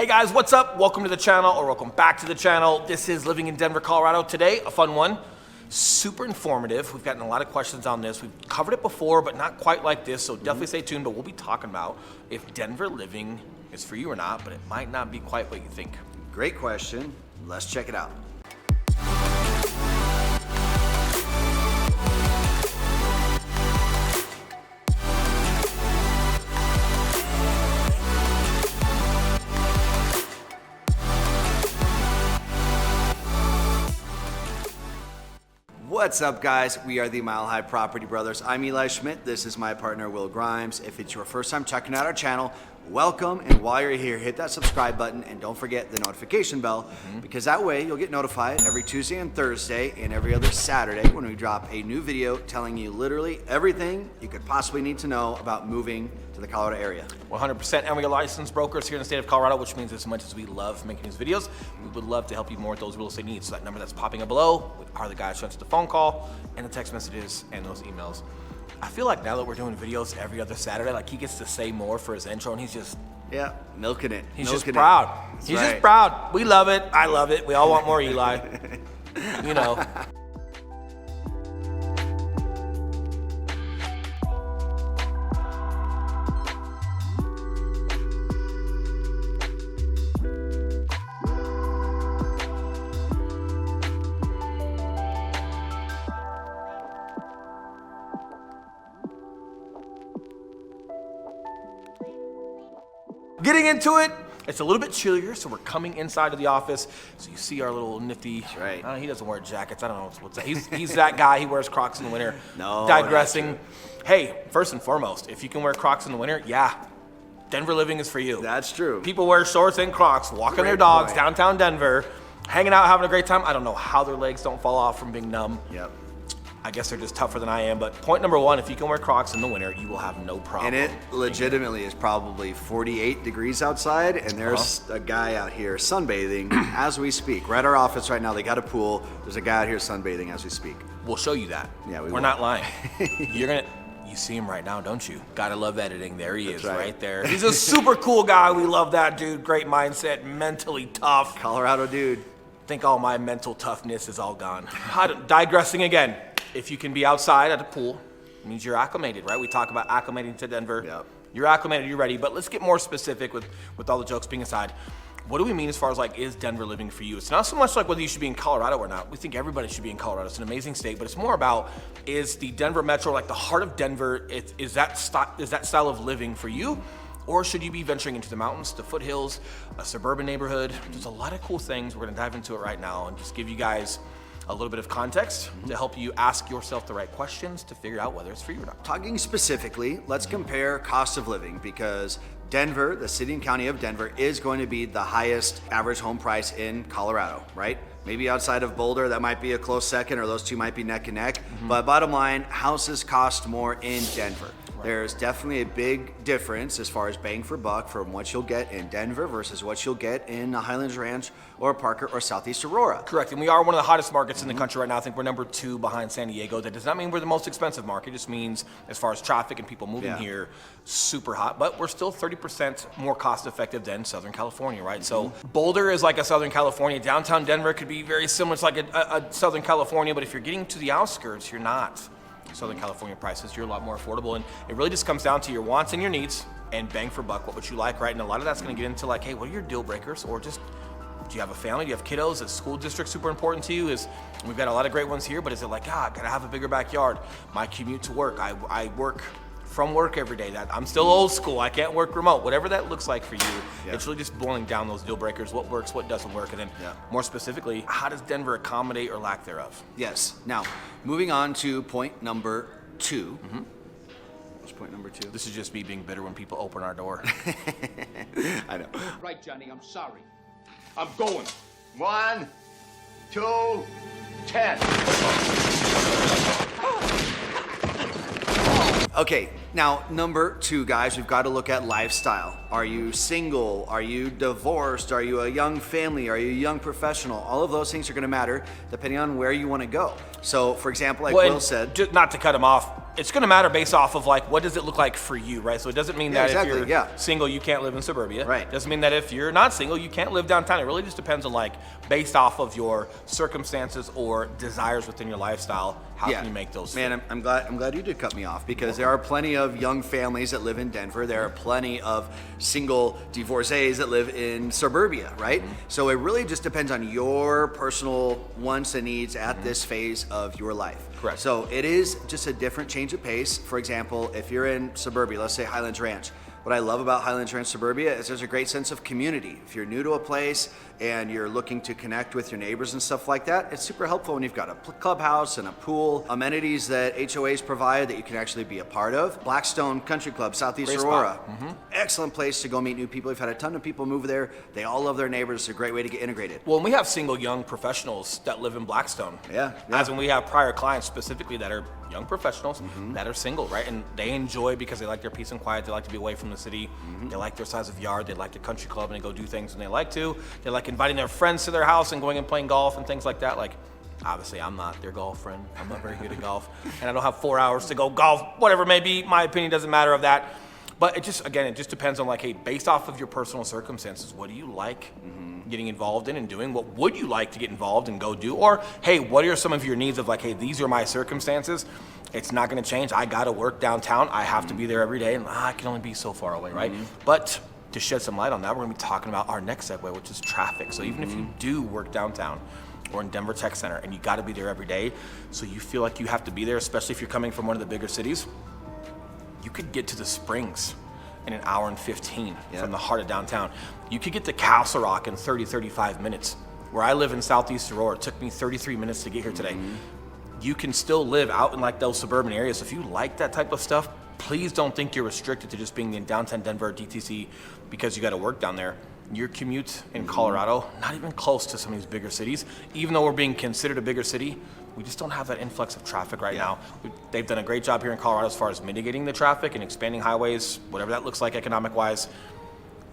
Hey guys, what's up? Welcome to the channel, or welcome back to the channel. This is Living in Denver, Colorado. Today, a fun one. Super informative. We've gotten a lot of questions on this. We've covered it before, but not quite like this, so definitely stay tuned. But we'll be talking about if Denver living is for you or not, but it might not be quite what you think. Great question. Let's check it out. What's up, guys? We are the Mile High Property Brothers. I'm Eli Schmidt. This is my partner, Will Grimes. If it's your first time checking out our channel, welcome. And while you're here, hit that subscribe button and don't forget the notification bell, because that way you'll get notified every Tuesday and Thursday and every other Saturday when we drop a new video telling you literally everything you could possibly need to know about moving to the Colorado area. 100%, and we are licensed brokers here in the state of Colorado, which means as much as we love making these videos, we would love to help you more with those real estate needs. So that number that's popping up below are the guys who answer the phone call and the text messages and those emails. I feel like now that we're doing videos every other Saturday, like he gets to say more for his intro, and he's just milking it. He's just proud. He's just proud. We love it. I love it. We all want more Eli. You know. Getting into it, it's a little bit chillier, so we're coming inside of the office. So you see our little nifty, he doesn't wear jackets. I don't know what's that. He's that guy. He wears Crocs in the winter. No, digressing. Hey, first and foremost, if you can wear Crocs in the winter, Denver living is for you. That's true. People wear shorts and Crocs, walking their dogs downtown Denver, hanging out, having a great time. I don't know how their legs don't fall off from being numb. Yep. I guess they're just tougher than I am, but point number one, if you can wear Crocs in the winter, you will have no problem. And it legitimately is probably 48 degrees outside, and there's a guy out here sunbathing as we speak. We're at our office right now. They got a pool. There's a guy out here sunbathing as we speak. We'll show you that. Yeah, we're not lying. You see him right now, don't you? Gotta love editing. There he is, right there. He's a super cool guy. We love that dude. Great mindset, mentally tough. Colorado dude. I think all my mental toughness is all gone. Digressing again. If you can be outside at a pool, it means you're acclimated, right? We talk about acclimating to Denver. Yep. You're acclimated, you're ready. But let's get more specific with all the jokes being aside. What do we mean as far as like, is Denver living for you? It's not so much like whether you should be in Colorado or not. We think everybody should be in Colorado. It's an amazing state, but it's more about, is the Denver metro, like the heart of Denver, is that style of living for you? Or should you be venturing into the mountains, the foothills, a suburban neighborhood? There's a lot of cool things. We're gonna dive into it right now and just give you guys a little bit of context to help you ask yourself the right questions to figure out whether it's for you or not. Talking specifically, let's compare cost of living, because Denver, the city and county of Denver, is going to be the highest average home price in Colorado, right? Maybe outside of Boulder, that might be a close second, or those two might be neck and neck. But bottom line, houses cost more in Denver. There's definitely a big difference as far as bang for buck from what you'll get in Denver versus what you'll get in Highlands Ranch or Parker or Southeast Aurora. Correct, and we are one of the hottest markets in the country right now. I think we're number 2 behind San Diego. That does not mean we're the most expensive market. It just means as far as traffic and people moving here, super hot. But we're still 30% more cost effective than Southern California, right? So Boulder is like a Southern California. Downtown Denver could be very similar. It's like a Southern California, but if you're getting to the outskirts, you're not. Southern California prices, you're a lot more affordable, and it really just comes down to your wants and your needs and bang for buck, what would you like, right? And a lot of that's going to get into like, hey, what are your deal breakers, or just do you have a family, do you have kiddos, is school district super important to you? We've got a lot of great ones here, but is it like, I gotta have a bigger backyard, my commute to work, I work from work every day, that I'm still old school, I can't work remote, whatever that looks like for you. It's really just boiling down those deal breakers, what works, what doesn't work, and then more specifically, how does Denver accommodate or lack thereof? Yes. Now, moving on to point number 2. What's point number 2? This is just me being bitter when people open our door. I know. Right, Johnny, I'm sorry. I'm going. 1, 2, 10. Okay, now number 2, guys, we've got to look at lifestyle. Are you single? Are you divorced? Are you a young family? Are you a young professional? All of those things are going to matter depending on where you want to go. So, for example, like Will said, just not to cut him off, it's going to matter based off of like what does it look like for you, right? So it doesn't mean that exactly, if you're single you can't live in suburbia. Right. Doesn't mean that if you're not single you can't live downtown. It really just depends on like based off of your circumstances or desires within your lifestyle. How can you make those fit? Man, I'm glad you did cut me off, because there are plenty of young families that live in Denver. There are plenty of single divorcees that live in suburbia, right? So it really just depends on your personal wants and needs at this phase of your life. Correct. So it is just a different change of pace. For example, if you're in suburbia, let's say Highlands Ranch. What I love about Highlands Ranch suburbia is there's a great sense of community. If you're new to a place and you're looking to connect with your neighbors and stuff like that, it's super helpful when you've got a clubhouse and a pool, amenities that HOAs provide that you can actually be a part of. Blackstone Country Club, Southeast Great Aurora. spot. Excellent place to go meet new people. We've had a ton of people move there. They all love their neighbors. It's a great way to get integrated. Well, and we have single young professionals that live in Blackstone. Yeah. As in we have prior clients specifically that are young professionals that are single, right? And they enjoy because they like their peace and quiet. They like to be away from the city. They like their size of yard. They like the country club and they go do things when they like to. They like inviting their friends to their house and going and playing golf and things like that. Like, obviously, I'm not their golf friend. I'm not very good at golf. And I don't have 4 hours to go golf, whatever it may be. My opinion doesn't matter of that. But it just, again, it just depends on like, hey, based off of your personal circumstances, what do you like getting involved in and doing? What would you like to get involved and go do? Or, hey, what are some of your needs of like, hey, these are my circumstances. It's not going to change. I got to work downtown. I have to be there every day, and I can only be so far away, right? But to shed some light on that, we're going to be talking about our next segue, which is traffic. So even if you do work downtown or in Denver Tech Center and you got to be there every day, so you feel like you have to be there, especially if you're coming from one of the bigger cities, you could get to the Springs in an hour and 15 from the heart of downtown. You could get to Castle Rock in 30, 35 minutes. Where I live in Southeast Aurora, it took me 33 minutes to get here today. You can still live out in like those suburban areas. So if you like that type of stuff, please don't think you're restricted to just being in downtown Denver or DTC because you got to work down there. Your commute in Colorado, not even close to some of these bigger cities. Even though we're being considered a bigger city, we just don't have that influx of traffic right now. They've done a great job here in Colorado as far as mitigating the traffic and expanding highways, whatever that looks like economic-wise.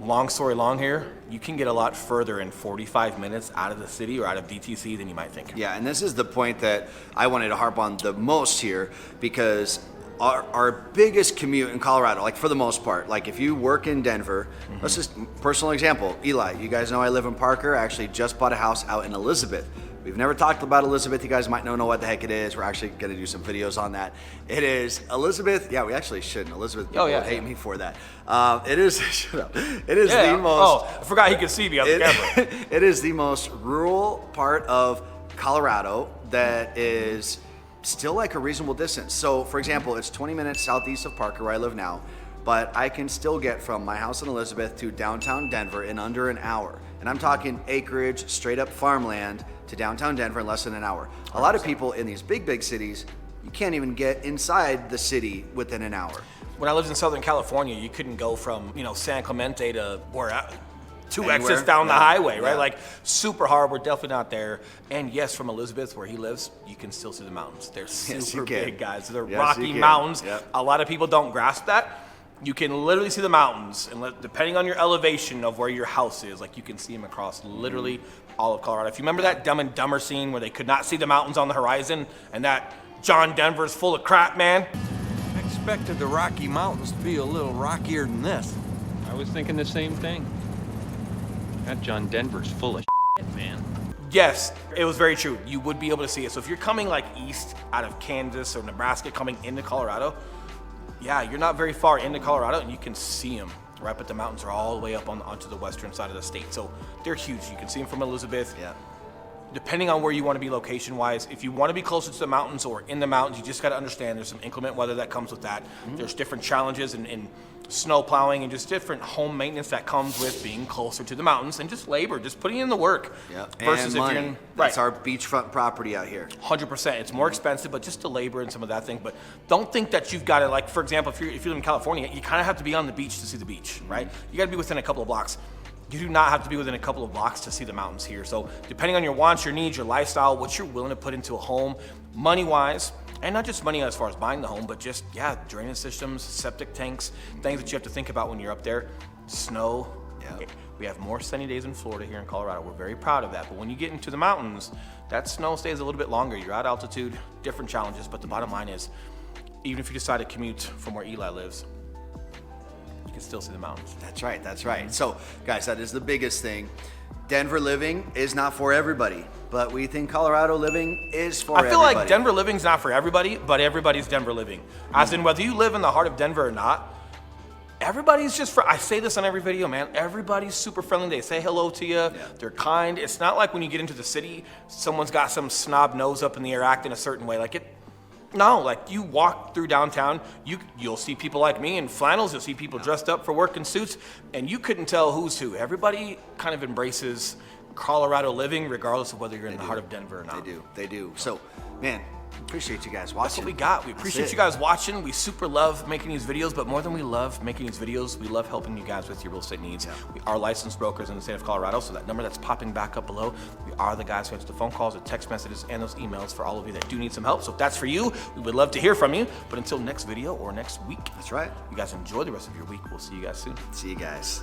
Long story long here, you can get a lot further in 45 minutes out of the city or out of DTC than you might think. Yeah, and this is the point that I wanted to harp on the most here, because our biggest commute in Colorado, like for the most part, like if you work in Denver, let's just, personal example, Eli, you guys know I live in Parker. I actually just bought a house out in Elizabeth. We've never talked about Elizabeth. You guys might not know what the heck it is. We're actually going to do some videos on that. It is Elizabeth. Yeah, we actually shouldn't. Elizabeth people would hate me for that. It is. Shut up. It is the most. Oh, I forgot he could see me on the camera. It is the most rural part of Colorado that is still like a reasonable distance. So, for example, it's 20 minutes southeast of Parker, where I live now, but I can still get from my house in Elizabeth to downtown Denver in under an hour. And I'm talking acreage, straight up farmland to downtown Denver in less than an hour. A lot of people in these big cities, you can't even get inside the city within an hour. When I lived in Southern California, you couldn't go from, San Clemente to two exits down the highway, right? Like super hard. We're definitely not there. And yes, from Elizabeth, where he lives, you can still see the mountains. They're super big, guys. They're rocky mountains. A lot of people don't grasp that. You can literally see the mountains, and depending on your elevation of where your house is, like you can see them across literally all of Colorado. If you remember that Dumb and Dumber scene where they could not see the mountains on the horizon, and that John Denver's full of crap, man. I expected the Rocky Mountains to be a little rockier than this. I was thinking the same thing. That John Denver's full of shit, man. Yes, it was very true. You would be able to see it. So if you're coming like east out of Kansas or Nebraska coming into Colorado, yeah, you're not very far into Colorado and you can see them, right? But the mountains are all the way up onto the western side of the state. So they're huge. You can see them from Elizabeth. Yeah. Depending on where you want to be location-wise, if you want to be closer to the mountains or in the mountains, you just got to understand there's some inclement weather that comes with that. There's different challenges in snow plowing and just different home maintenance that comes with being closer to the mountains and just labor, just putting in the work. Yeah. Versus and money. if you're in, That's our beachfront property out here. 100%. It's more expensive, but just the labor and some of that thing. But don't think that you've got to, like, for example, if you live in California, you kind of have to be on the beach to see the beach, right? You got to be within a couple of blocks. You do not have to be within a couple of blocks to see the mountains here. So depending on your wants, your needs, your lifestyle, what you're willing to put into a home, money-wise, and not just money as far as buying the home, but just, drainage systems, septic tanks, things that you have to think about when you're up there. Snow. Yeah. We have more sunny days in Florida here in Colorado. We're very proud of that. But when you get into the mountains, that snow stays a little bit longer. You're at altitude, different challenges. But the bottom line is, even if you decide to commute from where Eli lives, you can still see the mountains. That's right. That's right. So, guys, that is the biggest thing. Denver living is not for everybody, but we think Colorado living is for everybody. I feel like Denver living's not for everybody, but everybody's Denver living. As in, whether you live in the heart of Denver or not, everybody's just, I say this on every video, man, everybody's super friendly. They say hello to you. They're kind. It's not like when you get into the city, someone's got some snob nose up in the air acting a certain way. No, like you walk through downtown, you'll see people like me in flannels, you'll see people dressed up for work in suits, and you couldn't tell who's who. Everybody kind of embraces Colorado living, regardless of whether you're in the heart of Denver or not. They do. So, man, appreciate you guys watching. That's what we got. We appreciate you guys watching. We super love making these videos, but more than we love making these videos, we love helping you guys with your real estate needs. We are licensed brokers in the state of Colorado, so that number that's popping back up below, we are the guys who answer the phone calls, the text messages, and those emails for all of you that do need some help. So if that's for you, we would love to hear from you. But until next video or next week, That's right. you guys enjoy the rest of your week. We'll see you guys soon. See you guys.